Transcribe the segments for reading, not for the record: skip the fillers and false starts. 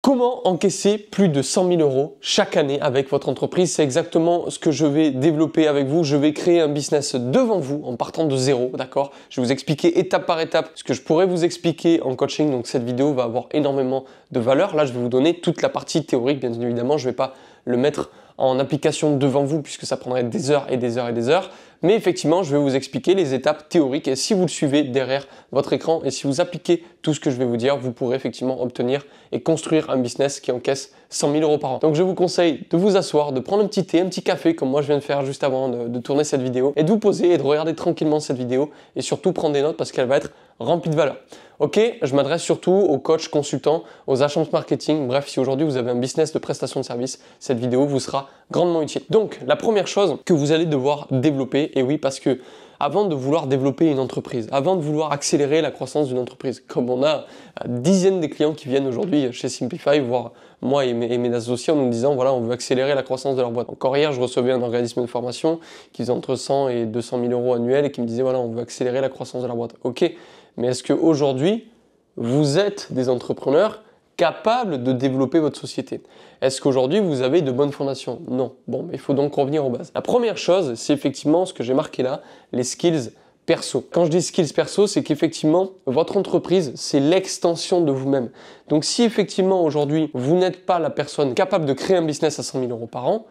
Comment encaisser plus de 100 000 euros chaque année avec votre entreprise? C'est exactement ce que je vais développer avec vous. Je vais créer un business devant vous en partant de zéro, d'accord? Je vais vous expliquer étape par étape ce que je pourrais vous expliquer en coaching. Donc cette vidéo va avoir énormément de valeur. Là, je vais vous donner toute la partie théorique, bien évidemment. Je ne vais pas le mettre en application devant vous puisque ça prendrait des heures et des heures et des heures. Mais effectivement, je vais vous expliquer les étapes théoriques et si vous le suivez derrière votre écran et si vous appliquez tout ce que je vais vous dire, vous pourrez effectivement obtenir et construire un business qui encaisse 100 000 euros par an. Donc je vous conseille de vous asseoir, de prendre un petit thé, un petit café comme moi je viens de faire juste avant de tourner cette vidéo et de vous poser et de regarder tranquillement cette vidéo et surtout prendre des notes parce qu'elle va être remplie de valeur. Ok, je m'adresse surtout aux coachs, consultants, aux agences marketing. Bref, si aujourd'hui vous avez un business de prestation de service, cette vidéo vous sera grandement utile. Donc, la première chose que vous allez devoir développer, et oui, parce que avant de vouloir développer une entreprise, avant de vouloir accélérer la croissance d'une entreprise, comme on a dizaines de clients qui viennent aujourd'hui chez Simplify, voir moi et mes associés en nous disant voilà, on veut accélérer la croissance de leur boîte. Encore hier, je recevais un organisme de formation qui faisait entre 100 et 200 000 euros annuels et qui me disait voilà, on veut accélérer la croissance de leur boîte. Ok, mais est-ce qu'aujourd'hui, vous êtes des entrepreneurs capables de développer votre société? Est-ce qu'aujourd'hui, vous avez de bonnes fondations? Non. Bon, mais il faut donc revenir aux bases. La première chose, c'est effectivement ce que j'ai marqué là, les skills perso. Quand je dis skills perso, c'est qu'effectivement, votre entreprise, c'est l'extension de vous-même. Donc si effectivement, aujourd'hui, vous n'êtes pas la personne capable de créer un business à 100 000 euros par an,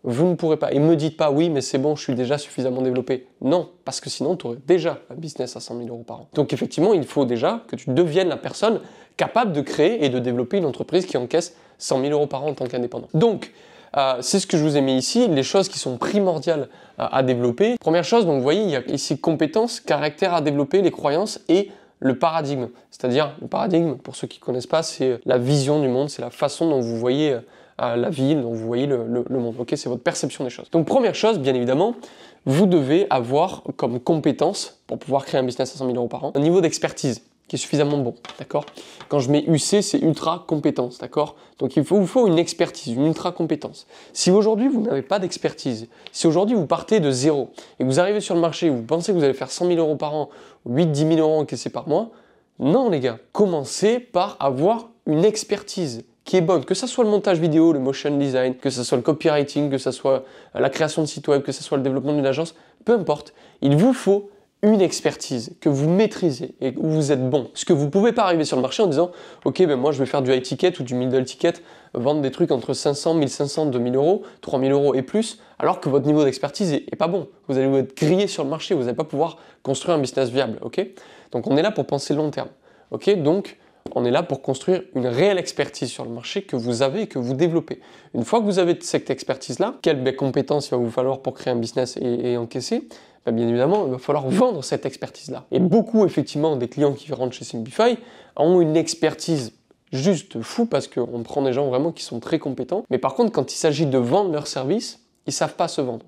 vous ne pourrez pas. Et ne me dites pas, oui, mais c'est bon, je suis déjà suffisamment développé. Non, parce que sinon, tu aurais déjà un business à 100 000 euros par an. Donc effectivement, il faut déjà que tu deviennes la personne capable de créer et de développer une entreprise qui encaisse 100 000 euros par an en tant qu'indépendant. Donc, c'est ce que je vous ai mis ici, les choses qui sont primordiales à développer. Première chose, donc vous voyez, il y a ici compétences, caractère à développer, les croyances et le paradigme. C'est-à-dire, le paradigme, pour ceux qui ne connaissent pas, c'est la vision du monde, c'est la façon dont vous voyez la ville, dont vous voyez le monde. Ok, c'est votre perception des choses. Donc première chose, bien évidemment, vous devez avoir comme compétence, pour pouvoir créer un business à 100 000 euros par an, un niveau d'expertise qui est suffisamment bon, d'accord? Quand je mets UC, c'est ultra compétence, d'accord? Donc il vous faut une expertise, une ultra compétence. Si aujourd'hui vous n'avez pas d'expertise, si aujourd'hui vous partez de zéro et que vous arrivez sur le marché et vous pensez que vous allez faire 100 000 euros par an, 8-10 000 euros encaissés par mois, non les gars, commencez par avoir une expertise qui est bonne, que ce soit le montage vidéo, le motion design, que ce soit le copywriting, que ce soit la création de site web, que ce soit le développement d'une agence, peu importe, il vous faut une expertise que vous maîtrisez et où vous êtes bon. Parce que vous ne pouvez pas arriver sur le marché en disant « Ok, ben moi je vais faire du high ticket ou du middle ticket, vendre des trucs entre 500, 1500, 2000 euros, 3000 euros et plus, alors que votre niveau d'expertise est pas bon. Vous allez vous être grillé sur le marché, vous n'allez pas pouvoir construire un business viable. Ok, donc on est là pour penser long terme. Ok, donc on est là pour construire une réelle expertise sur le marché que vous avez et que vous développez. Une fois que vous avez cette expertise-là, quelles compétences il va vous falloir pour créer un business et encaisser? Bien évidemment, il va falloir vendre cette expertise-là. Et beaucoup, effectivement, des clients qui rentrent chez Simplify ont une expertise juste fou parce qu'on prend des gens vraiment qui sont très compétents. Mais par contre, quand il s'agit de vendre leur service, ils ne savent pas se vendre.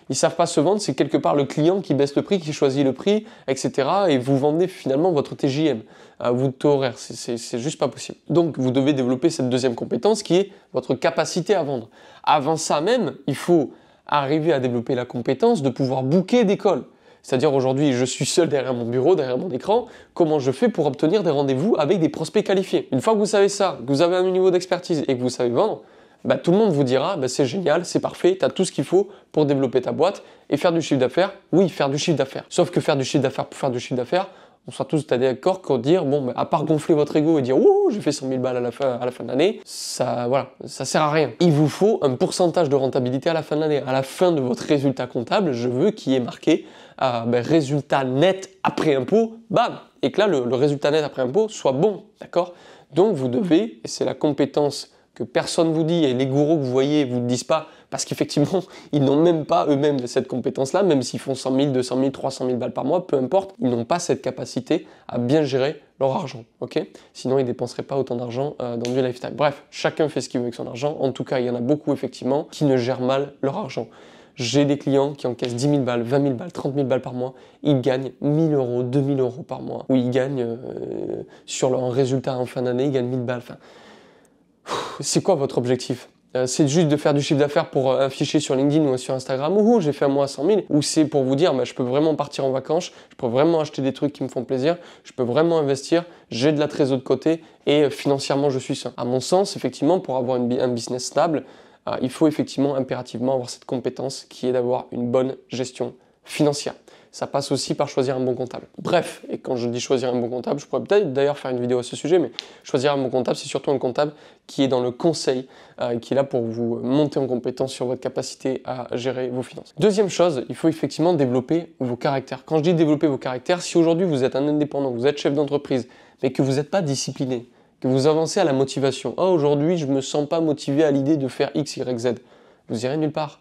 Ils ne savent pas se vendre, c'est quelque part le client qui baisse le prix, qui choisit le prix, etc. Et vous vendez finalement votre TJM, votre taux horaire. C'est juste pas possible. Donc, vous devez développer cette deuxième compétence qui est votre capacité à vendre. Avant ça même, il faut arriver à développer la compétence de pouvoir booker des calls. C'est-à-dire aujourd'hui, je suis seul derrière mon bureau, derrière mon écran, comment je fais pour obtenir des rendez-vous avec des prospects qualifiés? Une fois que vous savez ça, que vous avez un niveau d'expertise et que vous savez vendre, tout le monde vous dira c'est génial, c'est parfait, tu as tout ce qu'il faut pour développer ta boîte et faire du chiffre d'affaires. Oui, faire du chiffre d'affaires. Sauf que faire du chiffre d'affaires pour faire du chiffre d'affaires, on sera tous d'accord pour dire à part gonfler votre ego et dire ouh, j'ai fait 100 000 balles à la fin de l'année, ça sert à rien. Il vous faut un pourcentage de rentabilité à la fin de l'année. À la fin de votre résultat comptable, je veux qu'il y ait marqué résultat net après impôt, bam, et que là le résultat net après impôt soit bon, d'accord? Donc vous devez, et c'est la compétence que personne vous dit et les gourous que vous voyez vous ne disent pas parce qu'effectivement ils n'ont même pas eux-mêmes cette compétence-là, même s'ils font 100 000, 200 000, 300 000 balles par mois, peu importe, ils n'ont pas cette capacité à bien gérer leur argent, ok? Sinon ils ne dépenseraient pas autant d'argent dans du lifestyle. Bref, chacun fait ce qu'il veut avec son argent, en tout cas il y en a beaucoup effectivement qui ne gèrent mal leur argent. J'ai des clients qui encaissent 10 000 balles, 20 000 balles, 30 000 balles par mois, ils gagnent 1 000 euros, 2 000 euros par mois, ou ils gagnent sur leur résultat en fin d'année, ils gagnent 1 000 balles, enfin... C'est quoi votre objectif? c'est juste de faire du chiffre d'affaires pour afficher sur LinkedIn ou sur Instagram, ouh, j'ai fait un mois à 100 000, ou c'est pour vous dire, bah, je peux vraiment partir en vacances, je peux vraiment acheter des trucs qui me font plaisir, je peux vraiment investir, j'ai de la trésorerie de côté et financièrement je suis sain. À mon sens, effectivement, pour avoir un business stable, il faut effectivement impérativement avoir cette compétence qui est d'avoir une bonne gestion financière. Ça passe aussi par choisir un bon comptable. Bref, et quand je dis choisir un bon comptable, je pourrais peut-être d'ailleurs faire une vidéo à ce sujet, mais choisir un bon comptable, c'est surtout un comptable qui est dans le conseil, qui est là pour vous monter en compétence sur votre capacité à gérer vos finances. Deuxième chose, il faut effectivement développer vos caractères. Quand je dis développer vos caractères, si aujourd'hui vous êtes un indépendant, vous êtes chef d'entreprise, mais que vous n'êtes pas discipliné, que vous avancez à la motivation, « Oh, aujourd'hui, je ne me sens pas motivé à l'idée de faire X, Y, Z », vous irez nulle part.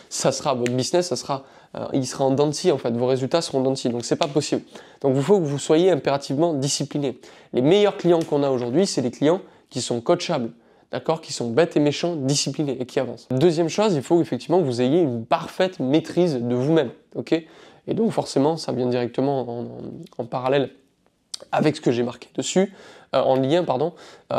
Ça sera votre business, il sera en dents de scie en fait, vos résultats seront en dents de scie, donc c'est pas possible. Donc il faut que vous soyez impérativement discipliné. Les meilleurs clients qu'on a aujourd'hui, c'est les clients qui sont coachables, d'accord, qui sont bêtes et méchants, disciplinés et qui avancent. Deuxième chose, il faut effectivement que vous ayez une parfaite maîtrise de vous-même, ok. Et donc forcément, ça vient directement en parallèle avec ce que j'ai marqué dessus, en lien,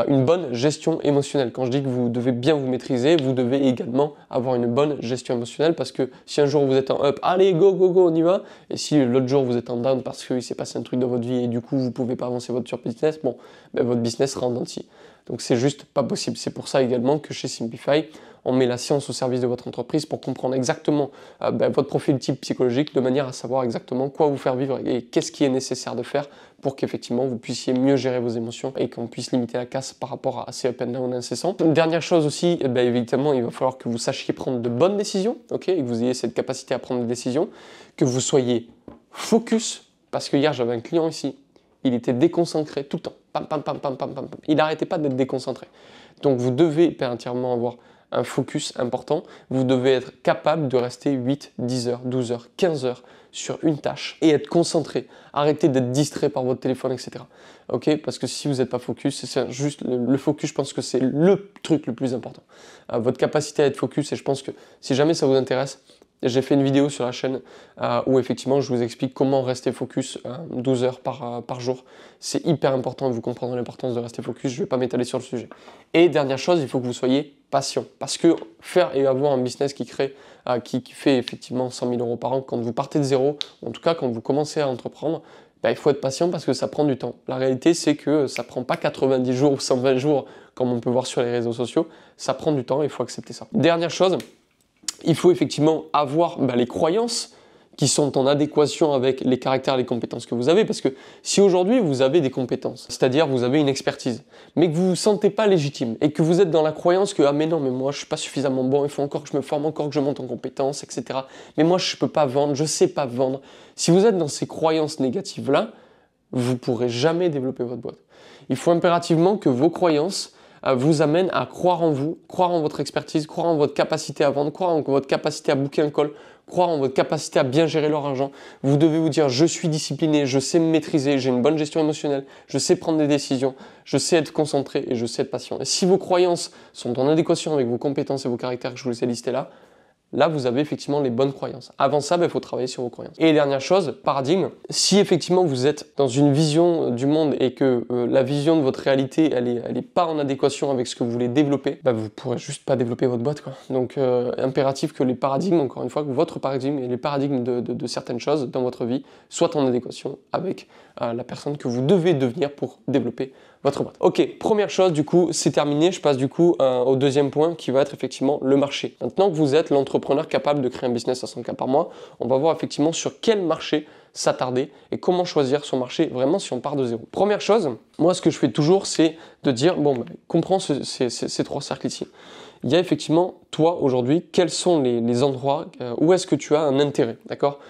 une bonne gestion émotionnelle. Quand je dis que vous devez bien vous maîtriser, vous devez également avoir une bonne gestion émotionnelle parce que si un jour vous êtes en up, allez, go, go, go, on y va, et si l'autre jour vous êtes en down parce qu'il s'est passé un truc dans votre vie et du coup vous ne pouvez pas avancer votre business, bon, ben, votre business sera en dents de scie. Donc c'est juste pas possible. C'est pour ça également que chez Simplify, on met la science au service de votre entreprise pour comprendre exactement votre profil type psychologique de manière à savoir exactement quoi vous faire vivre et qu'est-ce qui est nécessaire de faire pour qu'effectivement vous puissiez mieux gérer vos émotions et qu'on puisse limiter la casse par rapport à ces up and down incessants. Une dernière chose aussi, évidemment, il va falloir que vous sachiez prendre de bonnes décisions, ok, et que vous ayez cette capacité à prendre des décisions, que vous soyez focus, parce que hier j'avais un client ici, il était déconcentré tout le temps, pam, pam, pam, pam, pam, pam, pam. Il n'arrêtait pas d'être déconcentré. Donc vous devez entièrement avoir un focus important, vous devez être capable de rester 8, 10 heures, 12 heures, 15 heures sur une tâche et être concentré. Arrêtez d'être distrait par votre téléphone, etc. Ok, parce que si vous n'êtes pas focus, c'est juste le focus, je pense que c'est le truc le plus important. Votre capacité à être focus, et je pense que si jamais ça vous intéresse, j'ai fait une vidéo sur la chaîne où effectivement je vous explique comment rester focus 12 heures par jour. C'est hyper important et vous comprendrez l'importance de rester focus, je ne vais pas m'étaler sur le sujet. Et dernière chose, il faut que vous soyez patient. Parce que faire et avoir un business qui fait effectivement 100 000 euros par an, quand vous partez de zéro, en tout cas quand vous commencez à entreprendre, il faut être patient parce que ça prend du temps. La réalité, c'est que ça ne prend pas 90 jours ou 120 jours comme on peut voir sur les réseaux sociaux. Ça prend du temps et il faut accepter ça. Dernière chose, il faut effectivement avoir les croyances qui sont en adéquation avec les caractères et les compétences que vous avez. Parce que si aujourd'hui vous avez des compétences, c'est-à-dire vous avez une expertise, mais que vous ne vous sentez pas légitime et que vous êtes dans la croyance que « Ah mais non, mais moi je ne suis pas suffisamment bon, il faut encore que je me forme, encore que je monte en compétences, etc. Mais moi je ne peux pas vendre, je ne sais pas vendre. » Si vous êtes dans ces croyances négatives-là, vous ne pourrez jamais développer votre boîte. Il faut impérativement que vos croyances vous amène à croire en vous, croire en votre expertise, croire en votre capacité à vendre, croire en votre capacité à booker un call, croire en votre capacité à bien gérer leur argent. Vous devez vous dire, je suis discipliné, je sais me maîtriser, j'ai une bonne gestion émotionnelle, je sais prendre des décisions, je sais être concentré et je sais être patient. Et si vos croyances sont en adéquation avec vos compétences et vos caractères que je vous ai listés là, vous avez effectivement les bonnes croyances. Avant ça, il faut travailler sur vos croyances. Et dernière chose, paradigme. Si effectivement vous êtes dans une vision du monde et que la vision de votre réalité, elle est pas en adéquation avec ce que vous voulez développer, vous pourrez juste pas développer votre boîte, quoi. Donc, impératif que les paradigmes, encore une fois, que votre paradigme et les paradigmes de certaines choses dans votre vie soient en adéquation avec la personne que vous devez devenir pour développer votre boîte. Ok, première chose, du coup, c'est terminé. Je passe du coup au deuxième point qui va être effectivement le marché. Maintenant que vous êtes l'entrepreneur capable de créer un business à 100K par mois, on va voir effectivement sur quel marché s'attarder et comment choisir son marché vraiment si on part de zéro. Première chose, moi ce que je fais toujours, c'est de dire, comprends ces trois cercles ici. Il y a effectivement, toi aujourd'hui, quels sont les endroits où est-ce que tu as un intérêt, d'accord ?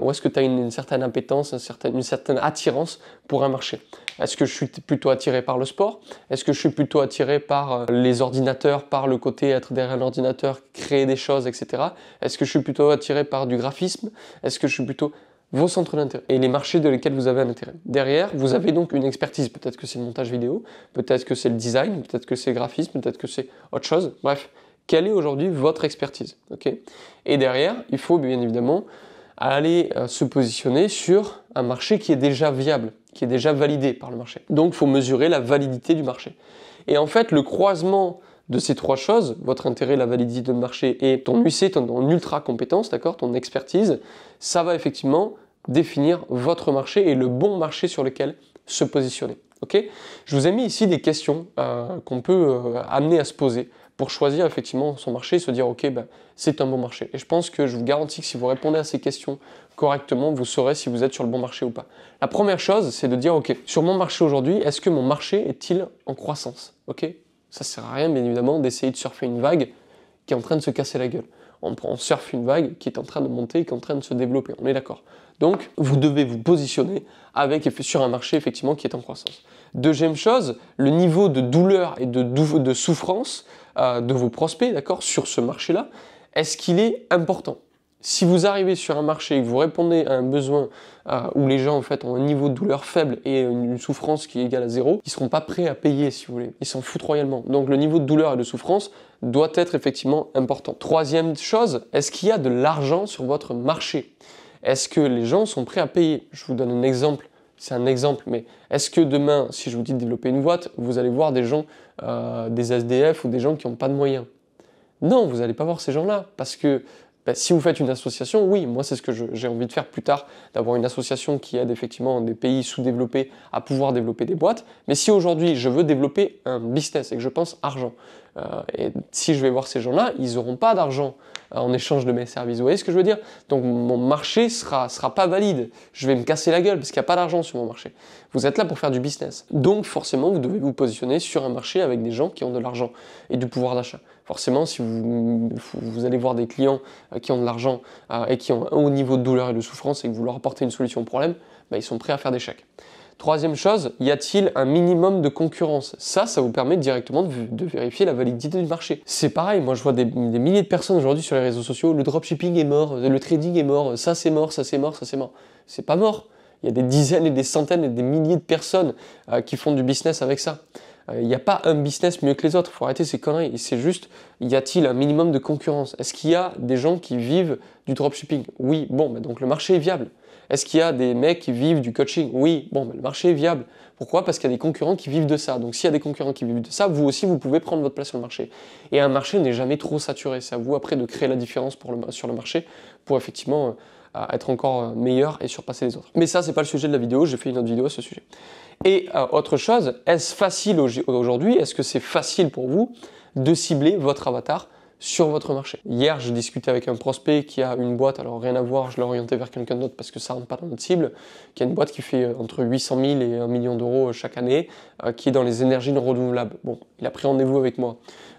Où est-ce que tu as une certaine appétence, une certaine attirance pour un marché? Est-ce que je suis plutôt attiré par le sport? Est-ce que je suis plutôt attiré par les ordinateurs, par le côté être derrière un ordinateur, créer des choses, etc. Est-ce que je suis plutôt attiré par du graphisme? Est-ce que je suis plutôt... Vos centres d'intérêt et les marchés de lesquels vous avez un intérêt. Derrière, vous avez donc une expertise. Peut-être que c'est le montage vidéo, peut-être que c'est le design, peut-être que c'est le graphisme, peut-être que c'est autre chose. Bref, quelle est aujourd'hui votre expertise, okay? Et derrière, il faut bien évidemment aller se positionner sur un marché qui est déjà viable, qui est déjà validé par le marché. Donc, il faut mesurer la validité du marché. Et en fait, le croisement de ces trois choses, votre intérêt, la validité de marché et ton UC, ton ultra compétence, d'accord, ton expertise, ça va effectivement définir votre marché et le bon marché sur lequel se positionner. Okay, je vous ai mis ici des questions qu'on peut amener à se poser pour choisir effectivement son marché et se dire ok, ben, c'est un bon marché. Et je pense que je vous garantis que si vous répondez à ces questions correctement, vous saurez si vous êtes sur le bon marché ou pas. La première chose, c'est de dire ok, sur mon marché aujourd'hui, est-ce que mon marché est-il en croissance? Ok, ça sert à rien bien évidemment d'essayer de surfer une vague qui est en train de se casser la gueule. On surfe une vague qui est en train de monter, qui est en train de se développer, on est d'accord. Donc, vous devez vous positionner sur un marché effectivement qui est en croissance. Deuxième chose, le niveau de douleur et de souffrance de vos prospects, d'accord, sur ce marché-là, est-ce qu'il est important? Si vous arrivez sur un marché et que vous répondez à un besoin où les gens en fait ont un niveau de douleur faible et une souffrance qui est égale à 0, ils ne seront pas prêts à payer si vous voulez, ils s'en foutent royalement. Donc le niveau de douleur et de souffrance doit être effectivement important. Troisième chose, est-ce qu'il y a de l'argent sur votre marché? Est-ce que les gens sont prêts à payer? Je vous donne un exemple, c'est un exemple, mais est-ce que demain, si je vous dis de développer une boîte, vous allez voir des gens, des SDF ou des gens qui n'ont pas de moyens? Non, vous n'allez pas voir ces gens-là, parce que si vous faites une association, oui, moi c'est ce que j'ai envie de faire plus tard, d'avoir une association qui aide effectivement des pays sous-développés à pouvoir développer des boîtes. Mais si aujourd'hui je veux développer un business et que je pense argent, et si je vais voir ces gens-là, ils n'auront pas d'argent en échange de mes services. Vous voyez ce que je veux dire? Donc mon marché sera pas valide. Je vais me casser la gueule parce qu'il n'y a pas d'argent sur mon marché. Vous êtes là pour faire du business. Donc forcément, vous devez vous positionner sur un marché avec des gens qui ont de l'argent et du pouvoir d'achat. Forcément, si vous allez voir des clients qui ont de l'argent et qui ont un haut niveau de douleur et de souffrance et que vous leur apportez une solution au problème, ils sont prêts à faire des chèques. Troisième chose, y a-t-il un minimum de concurrence? Ça vous permet directement de vérifier la validité du marché. C'est pareil, moi je vois des milliers de personnes aujourd'hui sur les réseaux sociaux, le dropshipping est mort, le trading est mort, ça c'est mort, ça c'est mort, ça c'est mort. C'est pas mort. Il y a des dizaines et des centaines et des milliers de personnes qui font du business avec ça. Il n'y a pas un business mieux que les autres, il faut arrêter ces conneries. C'est juste, y a-t-il un minimum de concurrence? Est-ce qu'il y a des gens qui vivent du dropshipping? Oui, bon, donc le marché est viable. Est-ce qu'il y a des mecs qui vivent du coaching? Oui, bon, le marché est viable. Pourquoi? Parce qu'il y a des concurrents qui vivent de ça. Donc s'il y a des concurrents qui vivent de ça, vous aussi, vous pouvez prendre votre place sur le marché. Et un marché n'est jamais trop saturé. C'est à vous après de créer la différence sur le marché pour effectivement être encore meilleur et surpasser les autres. Mais ça, c'est pas le sujet de la vidéo. J'ai fait une autre vidéo à ce sujet. Et autre chose, est-ce facile aujourd'hui? Est-ce que c'est facile pour vous de cibler votre avatar sur votre marché? Hier, j'ai discuté avec un prospect qui a une boîte, alors rien à voir, je l'ai orienté vers quelqu'un d'autre parce que ça rentre pas dans notre cible, qui a une boîte qui fait entre 800 000 et 1 million d'euros chaque année, qui est dans les énergies renouvelables. Bon, il a pris rendez-vous avec moi.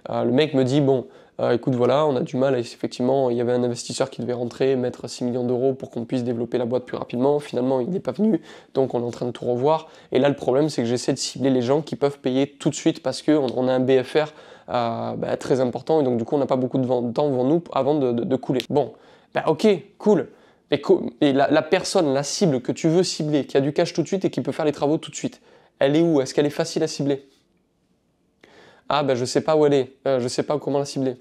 Le mec me dit, bon, écoute, voilà, on a du mal, effectivement, il y avait un investisseur qui devait rentrer, mettre 6 millions d'euros pour qu'on puisse développer la boîte plus rapidement. Finalement, il n'est pas venu, donc on est en train de tout revoir. Et là, le problème, c'est que j'essaie de cibler les gens qui peuvent payer tout de suite parce qu'on a un BFR très important et donc du coup, on n'a pas beaucoup de temps devant nous avant de couler. Bon, ok, cool. Et la personne, la cible que tu veux cibler, qui a du cash tout de suite et qui peut faire les travaux tout de suite, elle est où? Est-ce qu'elle est facile à cibler? Ah, je sais pas où elle est, je sais pas comment la cibler.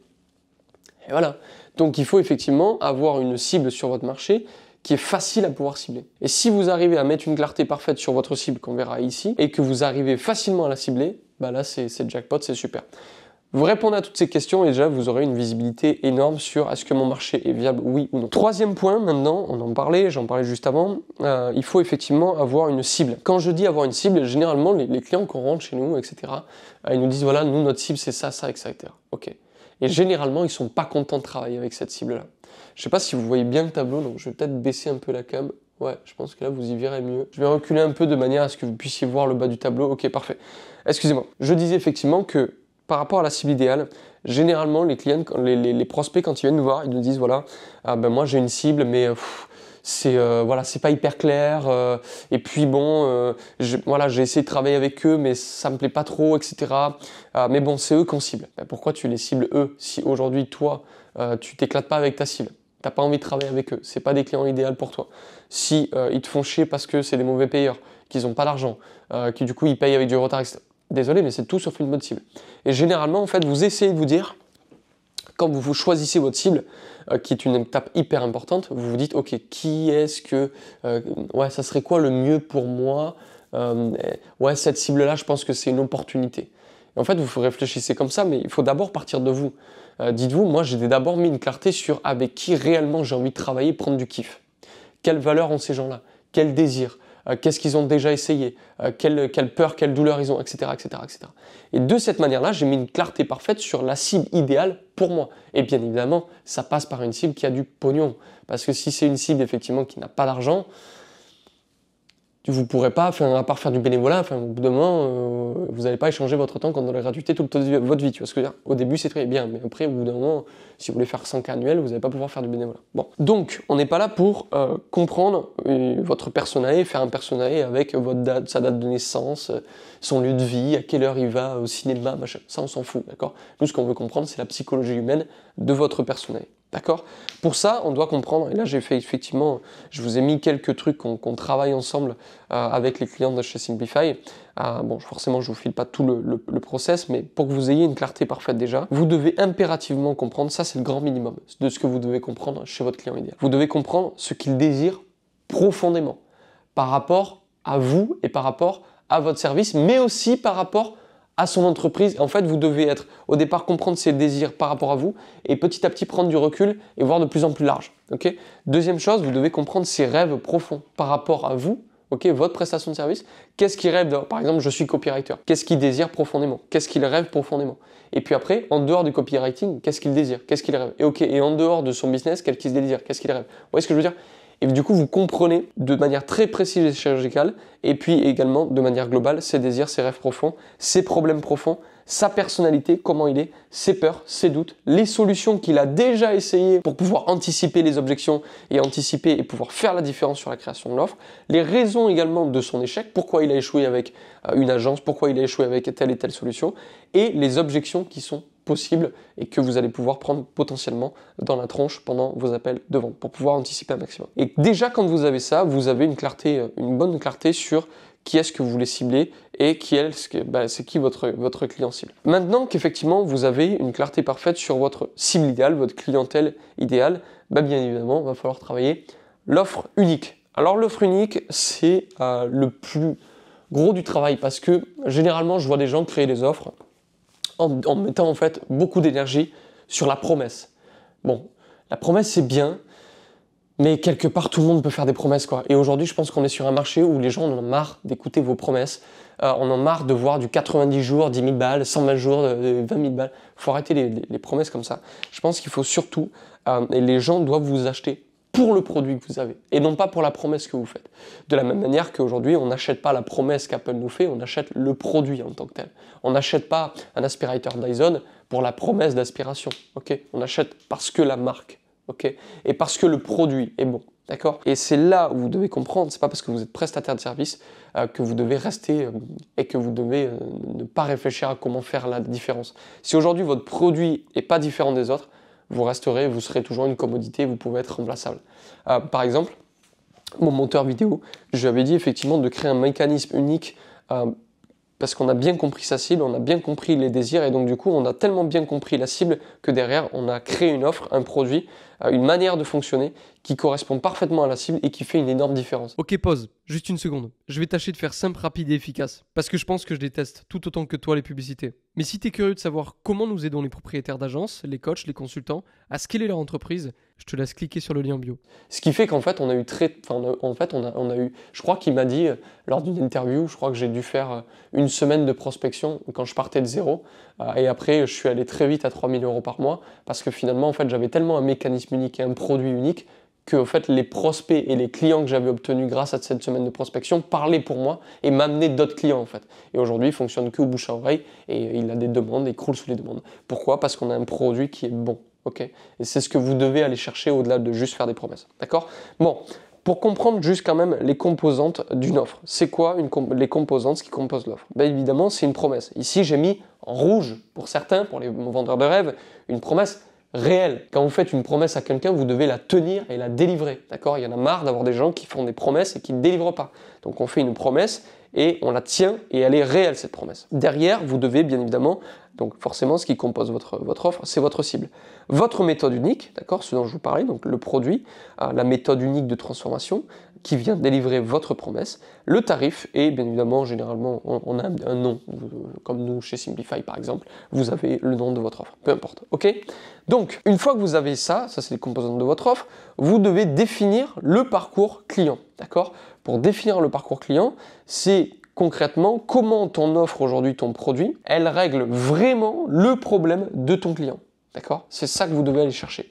Et voilà. Donc il faut effectivement avoir une cible sur votre marché qui est facile à pouvoir cibler. Et si vous arrivez à mettre une clarté parfaite sur votre cible qu'on verra ici, et que vous arrivez facilement à la cibler, là c'est jackpot, c'est super. Vous répondez à toutes ces questions et déjà vous aurez une visibilité énorme sur est-ce que mon marché est viable, oui ou non. Troisième point maintenant, on en parlait, j'en parlais juste avant, il faut effectivement avoir une cible. Quand je dis avoir une cible, généralement les clients qu'on rentre chez nous, etc., ils nous disent voilà, nous notre cible c'est ça, ça, etc. Ok. Et généralement, ils ne sont pas contents de travailler avec cette cible-là. Je ne sais pas si vous voyez bien le tableau, donc je vais peut-être baisser un peu la cam. Ouais, je pense que là, vous y verrez mieux. Je vais reculer un peu de manière à ce que vous puissiez voir le bas du tableau. Ok, parfait. Excusez-moi. Je disais effectivement que par rapport à la cible idéale, généralement, les clients, les prospects, quand ils viennent nous voir, ils nous disent voilà, moi j'ai une cible, mais c'est pas hyper clair, et puis bon, j'ai essayé de travailler avec eux, mais ça me plaît pas trop, etc. Mais bon, c'est eux qu'on cible. Pourquoi tu les cibles eux, si aujourd'hui toi, tu t'éclates pas avec ta cible, t'as pas envie de travailler avec eux, c'est pas des clients idéaux pour toi. Si ils te font chier parce que c'est des mauvais payeurs, qu'ils ont pas d'argent, qui du coup ils payent avec du retard, etc. Désolé, mais c'est tout sauf une bonne cible. Et généralement, en fait, vous essayez de vous dire, quand vous choisissez votre cible, qui est une étape hyper importante, vous vous dites, ok, qui est-ce que, ça serait quoi le mieux pour moi? Cette cible-là, je pense que c'est une opportunité. En fait, vous réfléchissez comme ça, mais il faut d'abord partir de vous. Dites-vous, moi j'ai d'abord mis une clarté sur avec qui réellement j'ai envie de travailler, prendre du kiff. Quelles valeurs ont ces gens-là? Quels désirs? Qu'est-ce qu'ils ont déjà essayé? Quelle peur, quelle douleur ils ont, etc., etc., etc. Et de cette manière-là, j'ai mis une clarté parfaite sur la cible idéale pour moi. Et bien évidemment, ça passe par une cible qui a du pognon. Parce que si c'est une cible effectivement qui n'a pas d'argent, vous ne pourrez pas, à part faire du bénévolat, au bout d'un moment, vous n'allez pas échanger votre temps contre la gratuité toute votre vie. Tu vois ce que je veux dire? Au début, c'est très bien, mais après, au bout d'un moment, si vous voulez faire 100K annuels, vous n'allez pas pouvoir faire du bénévolat. Bon. Donc, on n'est pas là pour comprendre votre persona, faire un persona avec sa date de naissance, son lieu de vie, à quelle heure il va au cinéma, machin. Ça, on s'en fout, d'accord? Nous, ce qu'on veut comprendre, c'est la psychologie humaine de votre persona. D'accord? Pour ça, on doit comprendre, et là j'ai fait effectivement, je vous ai mis quelques trucs qu'on travaille ensemble avec les clients de chez Simplify. Bon, forcément, je ne vous file pas tout le process, mais pour que vous ayez une clarté parfaite déjà, vous devez impérativement comprendre, ça c'est le grand minimum de ce que vous devez comprendre chez votre client idéal. Vous devez comprendre ce qu'il désire profondément par rapport à vous et par rapport à votre service, mais aussi par rapport à son entreprise. En fait, vous devez au départ comprendre ses désirs par rapport à vous et petit à petit prendre du recul et voir de plus en plus large. Okay? Deuxième chose, vous devez comprendre ses rêves profonds par rapport à vous, okay? Votre prestation de service. Qu'est-ce qu'il rêve d'avoir? Par exemple, je suis copywriter. Qu'est-ce qu'il désire profondément? Qu'est-ce qu'il rêve profondément? Et puis après, en dehors du copywriting, qu'est-ce qu'il désire? Qu'est-ce qu'il rêve? Et en dehors de son business, qu'est-ce qu'il désire? Qu'est-ce qu'il rêve? Vous voyez ce que je veux dire? Et du coup, vous comprenez de manière très précise et chirurgicale, et puis également de manière globale, ses désirs, ses rêves profonds, ses problèmes profonds, sa personnalité, comment il est, ses peurs, ses doutes, les solutions qu'il a déjà essayées pour pouvoir anticiper les objections et anticiper et pouvoir faire la différence sur la création de l'offre, les raisons également de son échec, pourquoi il a échoué avec une agence, pourquoi il a échoué avec telle et telle solution, et les objections qui sont possible et que vous allez pouvoir prendre potentiellement dans la tronche pendant vos appels de vente pour pouvoir anticiper un maximum. Et déjà quand vous avez ça, vous avez une bonne clarté sur qui est-ce que vous voulez cibler et c'est qui votre client cible. Maintenant qu'effectivement vous avez une clarté parfaite sur votre cible idéale, votre clientèle idéale, bien évidemment, il va falloir travailler l'offre unique. Alors l'offre unique, c'est le plus gros du travail parce que généralement je vois des gens créer des offres en mettant en fait beaucoup d'énergie sur la promesse. Bon, la promesse c'est bien, mais quelque part tout le monde peut faire des promesses quoi. Et aujourd'hui je pense qu'on est sur un marché où les gens en ont marre d'écouter vos promesses, on en a marre de voir du 90 jours, 10 000 balles, 120 jours, 20 000 balles. Il faut arrêter les promesses comme ça. Je pense qu'il faut surtout, et les gens doivent vous acheter pour le produit que vous avez et non pas pour la promesse que vous faites. De la même manière qu'aujourd'hui, on n'achète pas la promesse qu'Apple nous fait, on achète le produit en tant que tel. On n'achète pas un aspirateur Dyson pour la promesse d'aspiration. Okay? On achète parce que la marque, okay? Et parce que le produit est bon. D'accord? Et c'est là où vous devez comprendre, c'est pas parce que vous êtes prestataire de service que vous devez rester et que vous devez ne pas réfléchir à comment faire la différence. Si aujourd'hui votre produit n'est pas différent des autres, vous serez toujours une commodité, vous pouvez être remplaçable. Par exemple, mon monteur vidéo, je lui avais dit effectivement de créer un mécanisme unique parce qu'on a bien compris sa cible, on a bien compris les désirs et donc du coup on a tellement bien compris la cible que derrière on a créé une offre, un produit, une manière de fonctionner qui correspond parfaitement à la cible et qui fait une énorme différence. Ok, pause, juste une seconde. Je vais tâcher de faire simple, rapide et efficace parce que je pense que je déteste tout autant que toi les publicités. Mais si tu es curieux de savoir comment nous aidons les propriétaires d'agences, les coachs, les consultants à scaler leur entreprise, je te laisse cliquer sur le lien bio. Ce qui fait qu'en fait on a eu je crois qu'il m'a dit lors d'une interview, je crois que j'ai dû faire une semaine de prospection quand je partais de zéro et après je suis allé très vite à 3 000 € par mois parce que finalement en fait j'avais tellement un mécanisme unique et un produit unique que en fait, les prospects et les clients que j'avais obtenus grâce à cette semaine de prospection parlaient pour moi et m'amenaient d'autres clients en fait. Et aujourd'hui, il fonctionne que au bouche à oreille et il a des demandes, il croule sous les demandes. Pourquoi? Parce qu'on a un produit qui est bon. Okay, et c'est ce que vous devez aller chercher au-delà de juste faire des promesses. D'accord? Bon, pour comprendre juste quand même les composantes d'une offre. C'est quoi les composantes qui composent l'offre? Évidemment, c'est une promesse. Ici, j'ai mis en rouge pour certains, pour les vendeurs de rêves, une promesse réelle. Quand vous faites une promesse à quelqu'un, vous devez la tenir et la délivrer. D'accord? Il y en a marre d'avoir des gens qui font des promesses et qui ne délivrent pas. Donc on fait une promesse et on la tient et elle est réelle cette promesse. Derrière, vous devez bien évidemment Donc forcément, ce qui compose votre offre, c'est votre cible. Votre méthode unique, d'accord, ce dont je vous parlais, donc le produit, la méthode unique de transformation qui vient délivrer votre promesse, le tarif et bien évidemment, généralement, on a un nom, comme nous chez Simplify par exemple, vous avez le nom de votre offre, peu importe, ok? Donc, une fois que vous avez ça c'est les composantes de votre offre, vous devez définir le parcours client, d'accord? Pour définir le parcours client, c'est concrètement comment ton offre aujourd'hui, ton produit, elle règle vraiment le problème de ton client. D'accord? C'est ça que vous devez aller chercher.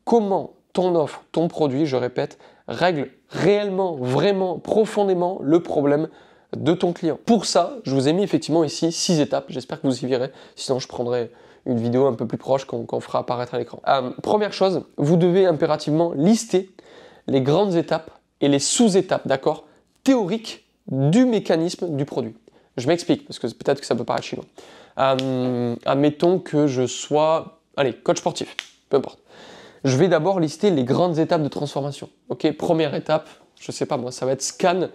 Comment ton offre, ton produit, je répète, règle réellement, vraiment, profondément le problème de ton client. Pour ça, je vous ai mis effectivement ici 6 étapes. J'espère que vous y verrez. Sinon, je prendrai une vidéo un peu plus proche qu'on fera apparaître à l'écran. Première chose, vous devez impérativement lister les grandes étapes et les sous-étapes, d'accord, théoriques du mécanisme du produit. Je m'explique, parce que peut-être que ça peut paraître chinois. Admettons que je sois, coach sportif, peu importe. Je vais d'abord lister les grandes étapes de transformation. Ok, première étape, je sais pas moi, ça va être scan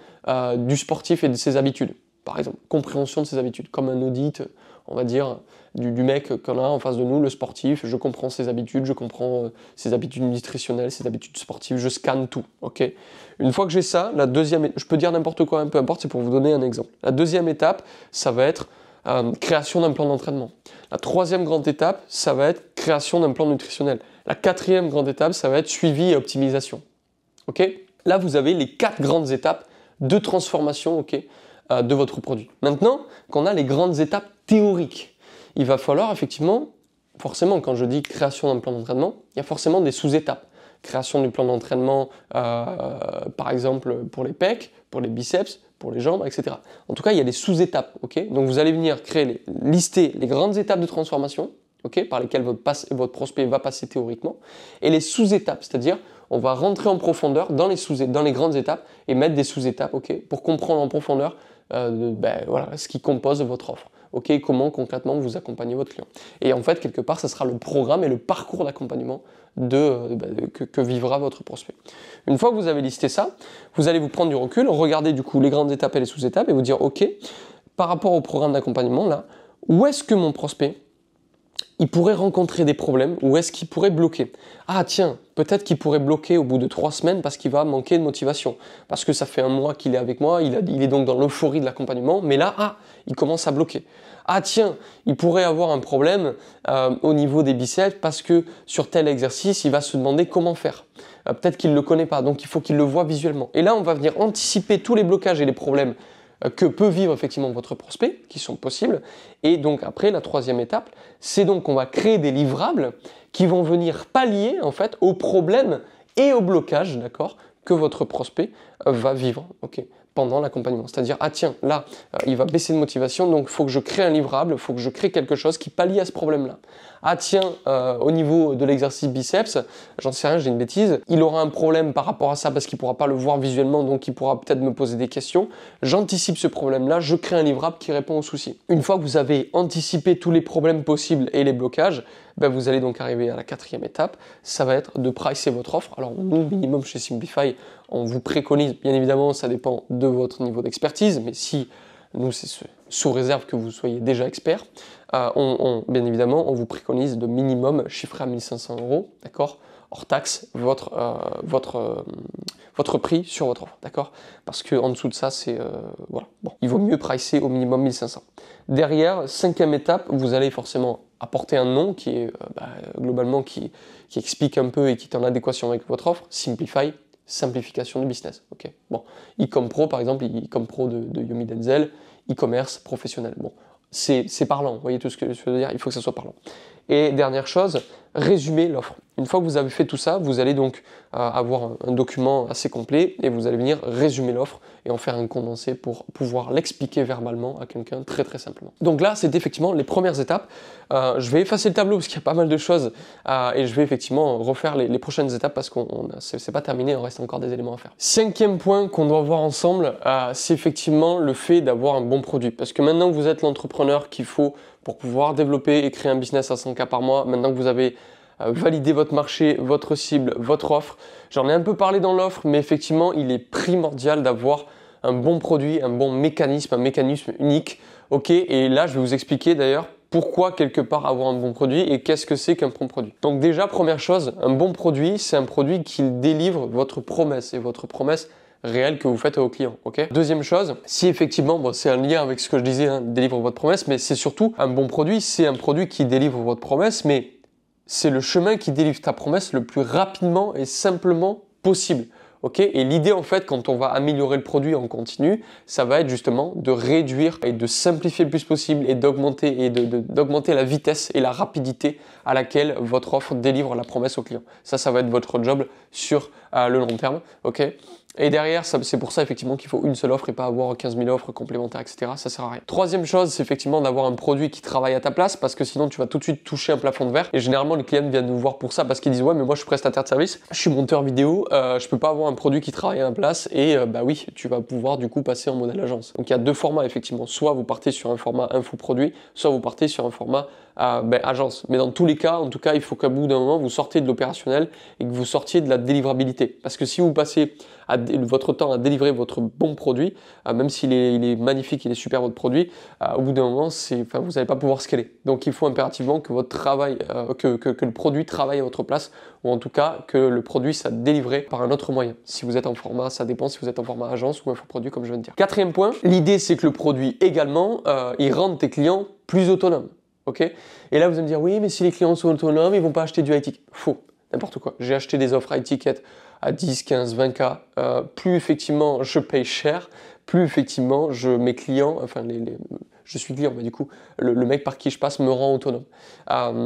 du sportif et de ses habitudes. Par exemple, compréhension de ses habitudes, comme un audit, on va dire, du mec qu'on a en face de nous, le sportif, je comprends ses habitudes, je comprends ses habitudes nutritionnelles, ses habitudes sportives, je scanne tout, ok. Une fois que j'ai ça, la deuxième, je peux dire n'importe quoi, peu importe, c'est pour vous donner un exemple. La deuxième étape, ça va être création d'un plan d'entraînement. La troisième grande étape, ça va être création d'un plan nutritionnel. La quatrième grande étape, ça va être suivi et optimisation, ok. Là, vous avez les 4 grandes étapes de transformation, ok, de votre produit. Maintenant, qu'on a les grandes étapes théoriques, il va falloir effectivement, forcément, quand je dis création d'un plan d'entraînement, il y a forcément des sous-étapes. Création du plan d'entraînement, par exemple, pour les pecs, pour les biceps, pour les jambes, etc. En tout cas, il y a des sous-étapes, ok. Donc, vous allez venir lister les grandes étapes de transformation, ok, par lesquelles votre prospect va passer théoriquement, et les sous-étapes, c'est-à-dire on va rentrer en profondeur dans les grandes étapes et mettre des sous-étapes, ok, pour comprendre en profondeur ce qui compose votre offre. Ok, comment concrètement vous accompagnez votre client. Et en fait, quelque part, ça sera le programme et le parcours d'accompagnement que vivra votre prospect. Une fois que vous avez listé ça, vous allez vous prendre du recul, regarder du coup les grandes étapes et les sous-étapes et vous dire, ok, par rapport au programme d'accompagnement, là, où est-ce que mon prospect il pourrait rencontrer des problèmes ou est-ce qu'il pourrait bloquer? Ah tiens, peut-être qu'il pourrait bloquer au bout de 3 semaines parce qu'il va manquer de motivation. Parce que ça fait 1 mois qu'il est avec moi, il est donc dans l'euphorie de l'accompagnement, mais là, il commence à bloquer. Ah tiens, il pourrait avoir un problème au niveau des biceps parce que sur tel exercice, il va se demander comment faire. Peut-être qu'il ne le connaît pas, donc il faut qu'il le voit visuellement. Et là, on va venir anticiper tous les blocages et les problèmes que peut vivre effectivement votre prospect, qui sont possibles. Et donc après, la troisième étape, c'est donc qu'on va créer des livrables qui vont venir pallier en fait aux problèmes et aux blocages, d'accord, que votre prospect va vivre, ok, pendant l'accompagnement. C'est-à-dire, ah tiens, là, il va baisser de motivation, donc il faut que je crée un livrable, il faut que je crée quelque chose qui pallie à ce problème-là. Ah tiens, au niveau de l'exercice biceps, j'en sais rien, j'ai une bêtise, il aura un problème par rapport à ça parce qu'il ne pourra pas le voir visuellement, donc il pourra peut-être me poser des questions. J'anticipe ce problème-là, je crée un livrable qui répond aux soucis. Une fois que vous avez anticipé tous les problèmes possibles et les blocages, vous allez donc arriver à la quatrième étape, ça va être de pricer votre offre. Alors nous, minimum chez Simplify, on vous préconise, bien évidemment, ça dépend de votre niveau d'expertise, mais si nous, c'est sous réserve que vous soyez déjà expert, bien évidemment, on vous préconise de minimum chiffrer à 1 500 €, d'accord, hors taxe, votre prix sur votre offre, d'accord, parce qu'en dessous de ça, c'est, voilà, bon, il vaut mieux pricer au minimum 1 500. Derrière, cinquième étape, vous allez forcément apporter un nom qui est globalement qui explique un peu et qui est en adéquation avec votre offre, Simplify, simplification du business. Ok. Bon, e-com pro par exemple, e-com pro de Yomi Denzel, e-commerce professionnel. Bon, c'est parlant. Vous voyez tout ce que je veux dire. Il faut que ça soit parlant. Et dernière chose, résumer l'offre. Une fois que vous avez fait tout ça, vous allez donc avoir un document assez complet et vous allez venir résumer l'offre et en faire un condensé pour pouvoir l'expliquer verbalement à quelqu'un très très simplement. Donc là, c'est effectivement les premières étapes. Je vais effacer le tableau parce qu'il y a pas mal de choses et je vais effectivement refaire les prochaines étapes parce que c'est pas terminé, il reste encore des éléments à faire. Cinquième point qu'on doit voir ensemble, c'est effectivement le fait d'avoir un bon produit. Parce que maintenant que vous êtes l'entrepreneur qu'il faut pour pouvoir développer et créer un business à 100K par mois, maintenant que vous avez validé votre marché, votre cible, votre offre. J'en ai un peu parlé dans l'offre, mais effectivement, il est primordial d'avoir un bon produit, un bon mécanisme, un mécanisme unique. Ok, et là, je vais vous expliquer d'ailleurs pourquoi quelque part avoir un bon produit et qu'est-ce que c'est qu'un bon produit. Donc déjà, première chose, un bon produit, c'est un produit qui délivre votre promesse et votre promesse réelle que vous faites aux clients. Ok. Deuxième chose, si effectivement, bon, c'est un lien avec ce que je disais, hein, délivre votre promesse, mais c'est surtout un bon produit, c'est un produit qui délivre votre promesse, mais c'est le chemin qui délivre ta promesse le plus rapidement et simplement possible. Okay, et l'idée en fait quand on va améliorer le produit en continu, ça va être justement de réduire et de simplifier le plus possible et d'augmenter la vitesse et la rapidité à laquelle votre offre délivre la promesse au client. Ça va être votre job sur le long terme. Okay. Et derrière, c'est pour ça effectivement qu'il faut une seule offre et pas avoir 15 000 offres complémentaires, etc. Ça sert à rien. Troisième chose, c'est effectivement d'avoir un produit qui travaille à ta place parce que sinon tu vas tout de suite toucher un plafond de verre. Et généralement, les clients viennent nous voir pour ça parce qu'ils disent ouais, mais moi je suis prestataire de service, je suis monteur vidéo, je peux pas avoir un produit qui travaille à ma place et bah oui, tu vas pouvoir du coup passer en modèle agence. Donc il y a deux formats effectivement. Soit vous partez sur un format infoproduit, soit vous partez sur un format agence. Mais dans tous les cas, en tout cas, il faut qu'à bout d'un moment, vous sortiez de l'opérationnel et que vous sortiez de la délivrabilité. Parce que si vous passez votre temps à délivrer votre bon produit, même s'il est magnifique, il est super votre produit, au bout d'un moment, vous n'allez pas pouvoir scaler. Donc il faut impérativement que votre travail, que le produit travaille à votre place, ou en tout cas que le produit soit délivré par un autre moyen. Si vous êtes en format, ça dépend si vous êtes en format agence ou infoproduit, comme je viens de dire. Quatrième point, l'idée c'est que le produit également, il rende tes clients plus autonomes. Okay. Et là, vous allez me dire, oui, mais si les clients sont autonomes, ils ne vont pas acheter du high ticket. Faux, n'importe quoi. J'ai acheté des offres high ticket à 10, 15, 20K. Plus effectivement, je paye cher, plus effectivement, mes clients, enfin, je suis client, mais du coup, le mec par qui je passe me rend autonome.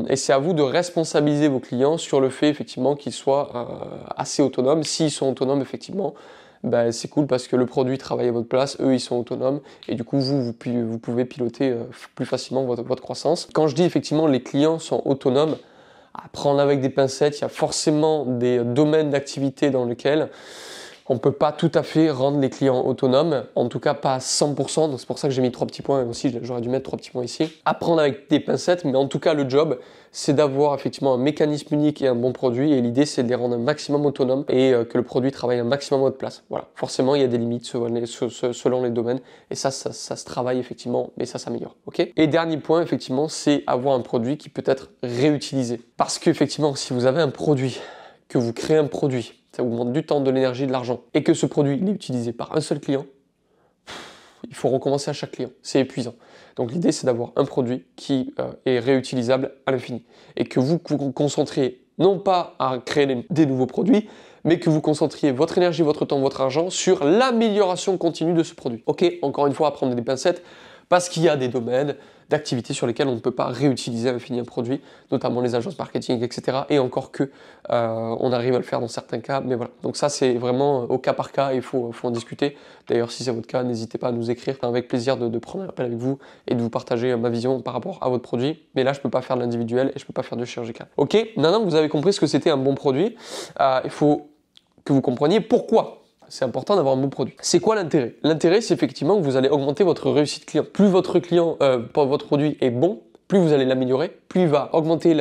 Et c'est à vous de responsabiliser vos clients sur le fait, effectivement, qu'ils soient assez autonomes. S'ils sont autonomes, effectivement, ben, c'est cool parce que le produit travaille à votre place, eux ils sont autonomes et du coup vous pouvez piloter plus facilement votre croissance. Quand je dis effectivement les clients sont autonomes, à prendre avec des pincettes, il y a forcément des domaines d'activité dans lesquels on ne peut pas tout à fait rendre les clients autonomes, en tout cas pas à 100%, donc c'est pour ça que j'ai mis 3 petits points aussi, j'aurais dû mettre 3 petits points ici. À prendre avec des pincettes, mais en tout cas le job, c'est d'avoir effectivement un mécanisme unique et un bon produit, et l'idée c'est de les rendre un maximum autonomes et que le produit travaille un maximum à votre place. Voilà, forcément il y a des limites selon les domaines, et ça se travaille effectivement, mais ça s'améliore. Okay. Et dernier point, effectivement, c'est avoir un produit qui peut être réutilisé. Parce qu'effectivement, si vous avez un produit, que vous créez un produit, ça vous demande du temps, de l'énergie, de l'argent, et que ce produit il est utilisé par un seul client, il faut recommencer à chaque client. C'est épuisant. Donc l'idée, c'est d'avoir un produit qui est réutilisable à l'infini. Et que vous vous concentriez non pas à créer des nouveaux produits, mais que vous concentriez votre énergie, votre temps, votre argent sur l'amélioration continue de ce produit. Ok, encore une fois, à prendre des pincettes, parce qu'il y a des domaines d'activités sur lesquels on ne peut pas réutiliser à l'infini un produit, notamment les agences marketing, etc. Et encore que on arrive à le faire dans certains cas, mais voilà. Donc ça, c'est vraiment au cas par cas, il faut en discuter. D'ailleurs, si c'est votre cas, n'hésitez pas à nous écrire. Avec plaisir de prendre un appel avec vous et de vous partager ma vision par rapport à votre produit. Mais là, je ne peux pas faire de l'individuel et je ne peux pas faire du chirurgical. Ok, maintenant vous avez compris ce que c'était un bon produit. Il faut que vous compreniez pourquoi c'est important d'avoir un bon produit. C'est quoi l'intérêt? L'intérêt, c'est effectivement que vous allez augmenter votre réussite client. Plus votre votre produit est bon, plus vous allez l'améliorer, plus il va augmenter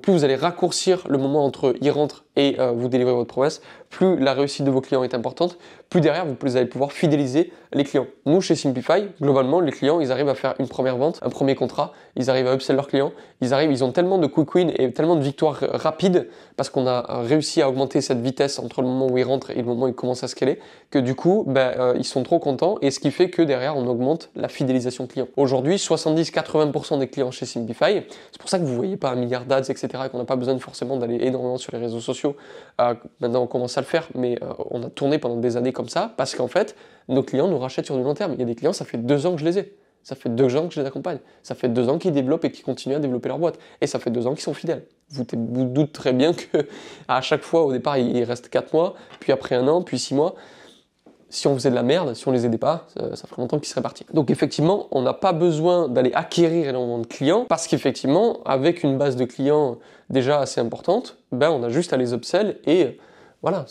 plus vous allez raccourcir le moment entre y rentre et vous délivrer votre promesse, plus la réussite de vos clients est importante, plus derrière vous allez pouvoir fidéliser les clients. Nous, chez Simplify, globalement, les clients, ils arrivent à faire une première vente, un premier contrat, ils arrivent à upsell leurs clients, ils ont tellement de quick win et tellement de victoires rapides parce qu'on a réussi à augmenter cette vitesse entre le moment où ils rentrent et le moment où ils commencent à scaler, que du coup, ils sont trop contents et ce qui fait que derrière, on augmente la fidélisation client. Aujourd'hui, 70-80% des clients chez Simplify, c'est pour ça que vous ne voyez pas un milliard d'ads, etc., et qu'on n'a pas besoin forcément d'aller énormément sur les réseaux sociaux. Maintenant, on commence à le faire, mais on a tourné pendant des années comme ça parce qu'en fait, nos clients nous rachètent sur du long terme. Il y a des clients, ça fait 2 ans que je les ai. Ça fait 2 ans que je les accompagne. Ça fait 2 ans qu'ils développent et qu'ils continuent à développer leur boîte. Et ça fait 2 ans qu'ils sont fidèles. Vous doutez très bien qu'à chaque fois, au départ, il reste 4 mois, puis après 1 an, puis 6 mois. Si on faisait de la merde, si on les aidait pas, ça ferait longtemps qu'ils seraient partis. Donc effectivement, on n'a pas besoin d'aller acquérir énormément de clients parce qu'effectivement, avec une base de clients déjà assez importante, on a juste à les upsell et voilà,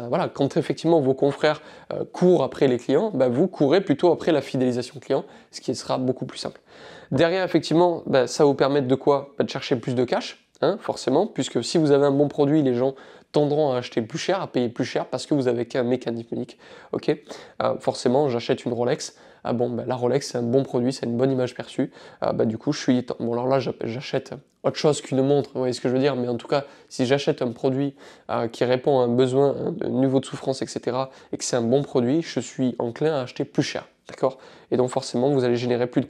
voilà, quand effectivement vos confrères courent après les clients, vous courez plutôt après la fidélisation client, ce qui sera beaucoup plus simple. Derrière, effectivement, ça vous permet de quoi? De chercher plus de cash, forcément, puisque si vous avez un bon produit, les gens tendront à acheter plus cher, à payer plus cher parce que vous avez qu'un mécanisme unique. Ok, forcément, j'achète une Rolex. ah bon, ben, la Rolex c'est un bon produit, c'est une bonne image perçue, du coup je suis, bon alors là j'achète autre chose qu'une montre, vous voyez ce que je veux dire, mais en tout cas si j'achète un produit qui répond à un besoin, un niveau de souffrance, etc., et que c'est un bon produit, je suis enclin à acheter plus cher. D'accord? Et donc forcément, vous allez générer plus de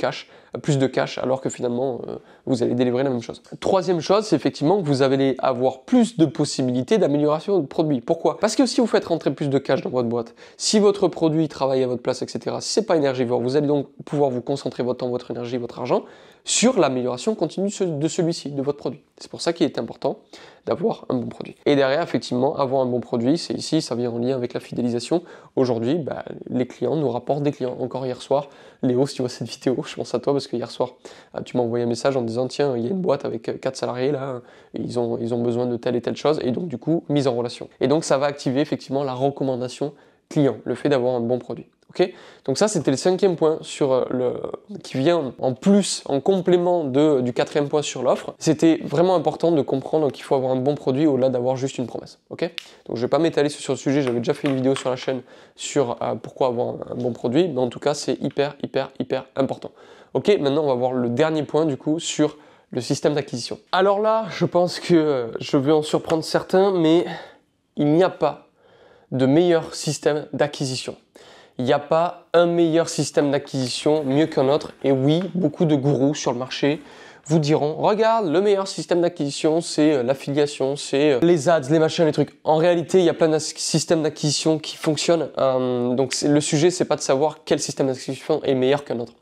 cash, alors que finalement, vous allez délivrer la même chose. Troisième chose, c'est effectivement que vous allez avoir plus de possibilités d'amélioration de produit. Pourquoi? Parce que si vous faites rentrer plus de cash dans votre boîte, si votre produit travaille à votre place, etc., si c'est pas énergivore, vous allez donc pouvoir vous concentrer votre temps, votre énergie, votre argent sur l'amélioration continue de celui-ci, de votre produit. C'est pour ça qu'il est important d'avoir un bon produit. Et derrière, effectivement, avoir un bon produit, c'est ici, ça vient en lien avec la fidélisation. Aujourd'hui, les clients nous rapportent des clients. Encore hier soir, Léo, si tu vois cette vidéo, je pense à toi parce que hier soir, tu m'as envoyé un message en disant, tiens, il y a une boîte avec 4 salariés là, ils ont besoin de telle et telle chose, et donc du coup, mise en relation. Et donc ça va activer effectivement la recommandation client, le fait d'avoir un bon produit. Okay, donc ça, c'était le 5e point qui vient en plus, en complément du 4e point sur l'offre. C'était vraiment important de comprendre qu'il faut avoir un bon produit au-delà d'avoir juste une promesse. Okay, donc je ne vais pas m'étaler sur le sujet, j'avais déjà fait une vidéo sur la chaîne sur pourquoi avoir un bon produit, mais en tout cas, c'est hyper important. Ok, maintenant, on va voir le dernier point du coup sur le système d'acquisition. Alors là, je pense que je vais en surprendre certains, mais il n'y a pas de meilleur système d'acquisition. Il n'y a pas un meilleur système d'acquisition mieux qu'un autre. Et oui, beaucoup de gourous sur le marché vous diront, regarde, le meilleur système d'acquisition, c'est l'affiliation, c'est les ads, les machins, les trucs. En réalité, il y a plein de systèmes d'acquisition qui fonctionnent. Donc le sujet, c'est pas de savoir quel système d'acquisition est meilleur qu'un autre.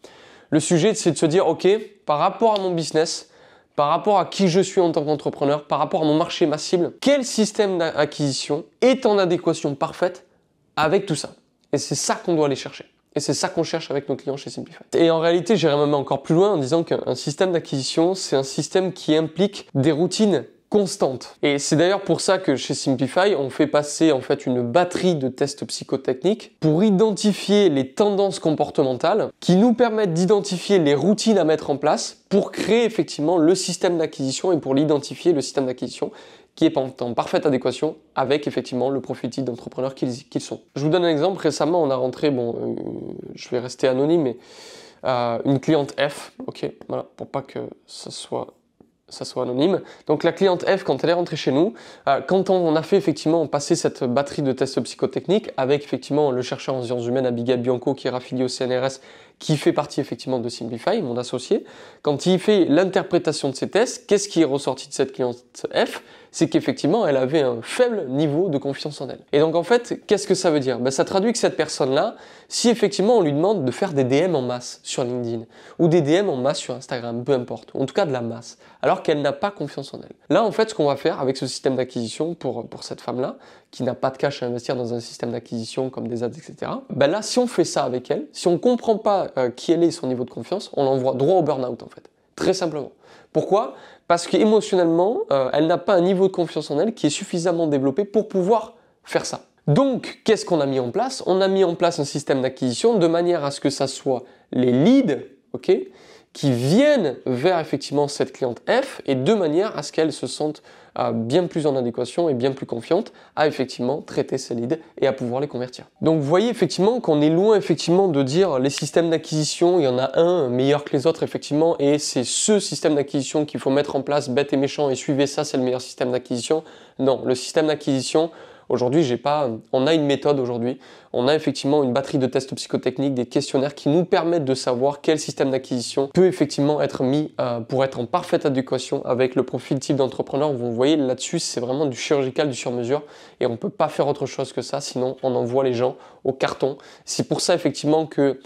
Le sujet, c'est de se dire, ok, par rapport à mon business, par rapport à qui je suis en tant qu'entrepreneur, par rapport à mon marché, ma cible, quel système d'acquisition est en adéquation parfaite avec tout ça? Et c'est ça qu'on doit aller chercher. Et c'est ça qu'on cherche avec nos clients chez Simplify. Et en réalité, j'irai même encore plus loin en disant qu'un système d'acquisition, c'est un système qui implique des routines constantes. Et c'est d'ailleurs pour ça que chez Simplify, on fait passer en fait une batterie de tests psychotechniques pour identifier les tendances comportementales qui nous permettent d'identifier les routines à mettre en place pour créer effectivement le système d'acquisition et pour l'identifier, le système d'acquisition qui est en parfaite adéquation avec effectivement le profil type d'entrepreneur qu'ils sont. Je vous donne un exemple. Récemment, on a rentré, je vais rester anonyme, mais une cliente F, ok, voilà, pour pas que ça soit anonyme. Donc la cliente F, quand elle est rentrée chez nous, quand on a fait effectivement passer cette batterie de tests psychotechniques avec effectivement le chercheur en sciences humaines Abigail Bianco qui est raffilié au CNRS, qui fait partie effectivement de Simplify, mon associé, quand il fait l'interprétation de ces tests, qu'est-ce qui est ressorti de cette cliente F? C'est qu'effectivement, elle avait un faible niveau de confiance en elle. Et donc en fait, qu'est-ce que ça veut dire? Ça traduit que cette personne-là, si effectivement on lui demande de faire des DM en masse sur LinkedIn, ou des DM en masse sur Instagram, peu importe, ou en tout cas de la masse, alors qu'elle n'a pas confiance en elle. Là, en fait, ce qu'on va faire avec ce système d'acquisition pour cette femme-là, qui n'a pas de cash à investir dans un système d'acquisition comme des ads, etc., là, si on fait ça avec elle, si on ne comprend pas qui elle est et son niveau de confiance, on l'envoie droit au burn-out, en fait. Très simplement. Pourquoi? Parce qu'émotionnellement, elle n'a pas un niveau de confiance en elle qui est suffisamment développé pour pouvoir faire ça. Donc, qu'est-ce qu'on a mis en place? On a mis en place un système d'acquisition de manière à ce que ça soit les leads, ok, qui viennent vers effectivement cette cliente F et de manière à ce qu'elle se sente bien plus en adéquation et bien plus confiante à effectivement traiter ces leads et à pouvoir les convertir. Donc vous voyez effectivement qu'on est loin effectivement de dire les systèmes d'acquisition, il y en a un meilleur que les autres effectivement et c'est ce système d'acquisition qu'il faut mettre en place bête et méchant et suivez ça, c'est le meilleur système d'acquisition. Non, le système d'acquisition, aujourd'hui, on a une méthode aujourd'hui, on a effectivement une batterie de tests psychotechniques, des questionnaires qui nous permettent de savoir quel système d'acquisition peut effectivement être mis pour être en parfaite adéquation avec le profil type d'entrepreneur. Vous voyez là-dessus, c'est vraiment du chirurgical, du sur-mesure et on ne peut pas faire autre chose que ça, sinon on envoie les gens au carton. C'est pour ça effectivement que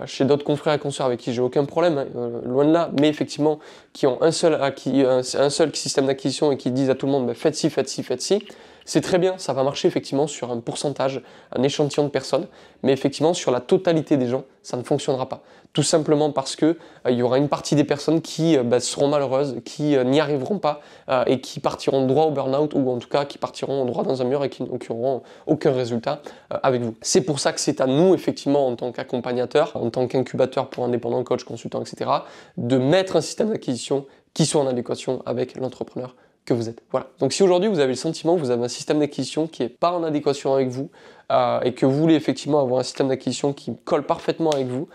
chez d'autres confrères et consoeurs avec qui j'ai aucun problème, loin de là, mais effectivement qui ont un seul système d'acquisition et qui disent à tout le monde faites ci, faites ci, faites ci. C'est très bien, ça va marcher effectivement sur un pourcentage, un échantillon de personnes, mais effectivement sur la totalité des gens, ça ne fonctionnera pas. Tout simplement parce que il y aura une partie des personnes qui seront malheureuses, qui n'y arriveront pas et qui partiront droit au burn-out ou en tout cas qui partiront droit dans un mur et qui n'auront aucun résultat avec vous. C'est pour ça que c'est à nous effectivement en tant qu'accompagnateur, en tant qu'incubateur pour indépendants, coach, consultant, etc. de mettre un système d'acquisition qui soit en adéquation avec l'entrepreneur que vous êtes. Voilà. Donc si aujourd'hui vous avez le sentiment que vous avez un système d'acquisition qui n'est pas en adéquation avec vous, et que vous voulez effectivement avoir un système d'acquisition qui colle parfaitement avec vous,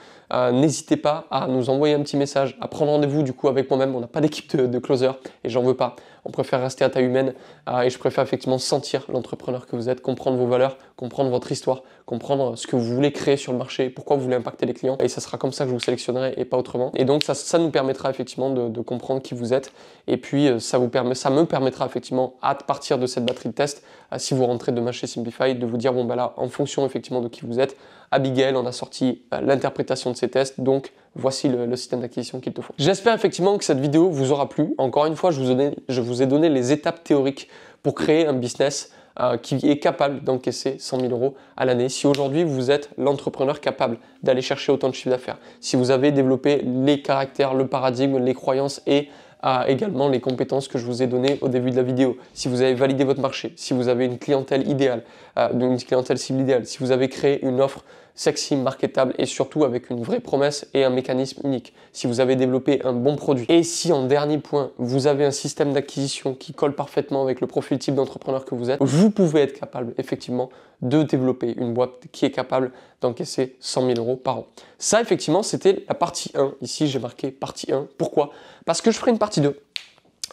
n'hésitez pas à nous envoyer un petit message, à prendre rendez-vous du coup avec moi-même. On n'a pas d'équipe de closer et j'en veux pas. On préfère rester à taille humaine et je préfère effectivement sentir l'entrepreneur que vous êtes, comprendre vos valeurs, comprendre votre histoire, comprendre ce que vous voulez créer sur le marché, pourquoi vous voulez impacter les clients. Et ça sera comme ça que je vous sélectionnerai et pas autrement. Et donc ça nous permettra effectivement de comprendre qui vous êtes. Et puis ça me permettra effectivement à partir de cette batterie de test, si vous rentrez demain chez Simplify, de vous dire bon bah là, en fonction effectivement de qui vous êtes, Abigail en a sorti l'interprétation de ces tests, donc voici le système d'acquisition qu'il te faut. J'espère effectivement que cette vidéo vous aura plu. Encore une fois, je vous ai donné les étapes théoriques pour créer un business qui est capable d'encaisser 100 000 euros à l'année. Si aujourd'hui vous êtes l'entrepreneur capable d'aller chercher autant de chiffre d'affaires, si vous avez développé les caractères, le paradigme, les croyances et également les compétences que je vous ai données au début de la vidéo, si vous avez validé votre marché, si vous avez une clientèle idéale, une clientèle cible idéale, si vous avez créé une offre sexy, marketable et surtout avec une vraie promesse et un mécanisme unique, si vous avez développé un bon produit et si en dernier point, vous avez un système d'acquisition qui colle parfaitement avec le profil type d'entrepreneur que vous êtes, vous pouvez être capable effectivement de développer une boîte qui est capable d'encaisser 100 000 euros par an. Ça effectivement c'était la partie 1, ici j'ai marqué partie 1, pourquoi? Parce que je ferai une partie 2.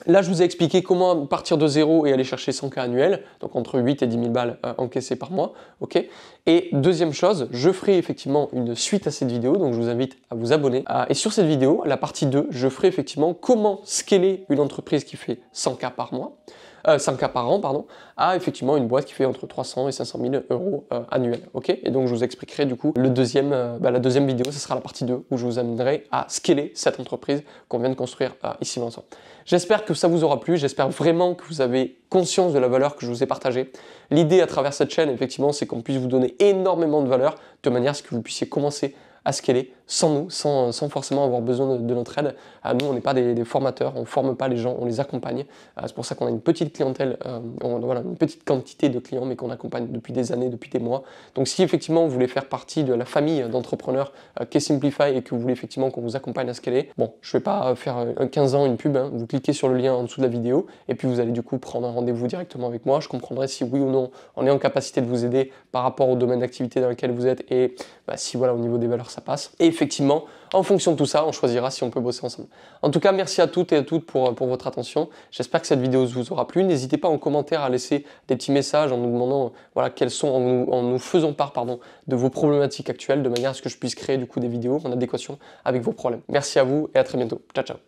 Là, je vous ai expliqué comment partir de zéro et aller chercher 100K annuel, donc entre 8 et 10 000 balles encaissées par mois. Ok. Et deuxième chose, je ferai effectivement une suite à cette vidéo, donc je vous invite à vous abonner. Et sur cette vidéo, la partie 2, je ferai effectivement comment scaler une entreprise qui fait 100K par mois. 100K par an, pardon, à effectivement une boîte qui fait entre 300 et 500 000 euros annuels. Ok. Et donc je vous expliquerai du coup la deuxième vidéo, ce sera la partie 2 où je vous amènerai à scaler cette entreprise qu'on vient de construire ici ensemble. J'espère que ça vous aura plu, j'espère vraiment que vous avez conscience de la valeur que je vous ai partagée. L'idée à travers cette chaîne, effectivement, c'est qu'on puisse vous donner énormément de valeur de manière à ce que vous puissiez commencer à scaler sans nous, sans forcément avoir besoin de notre aide. Nous, on n'est pas des formateurs, on ne forme pas les gens, on les accompagne. C'est pour ça qu'on a une petite clientèle, voilà, une petite quantité de clients, mais qu'on accompagne depuis des années, depuis des mois. Donc si effectivement vous voulez faire partie de la famille d'entrepreneurs qu'est Simplify et que vous voulez effectivement qu'on vous accompagne à scaler, bon, je ne vais pas faire 15 ans une pub, hein. Vous cliquez sur le lien en dessous de la vidéo et puis vous allez du coup prendre un rendez-vous directement avec moi. Je comprendrai si oui ou non on est en capacité de vous aider par rapport au domaine d'activité dans lequel vous êtes et si voilà au niveau des valeurs ça passe. Et effectivement, en fonction de tout ça, on choisira si on peut bosser ensemble. En tout cas, merci à toutes et à toutes pour votre attention. J'espère que cette vidéo vous aura plu. N'hésitez pas en commentaire à laisser des petits messages en nous demandant voilà, quels sont, en nous faisant part de vos problématiques actuelles, de manière à ce que je puisse créer du coup des vidéos en adéquation avec vos problèmes. Merci à vous et à très bientôt. Ciao, ciao.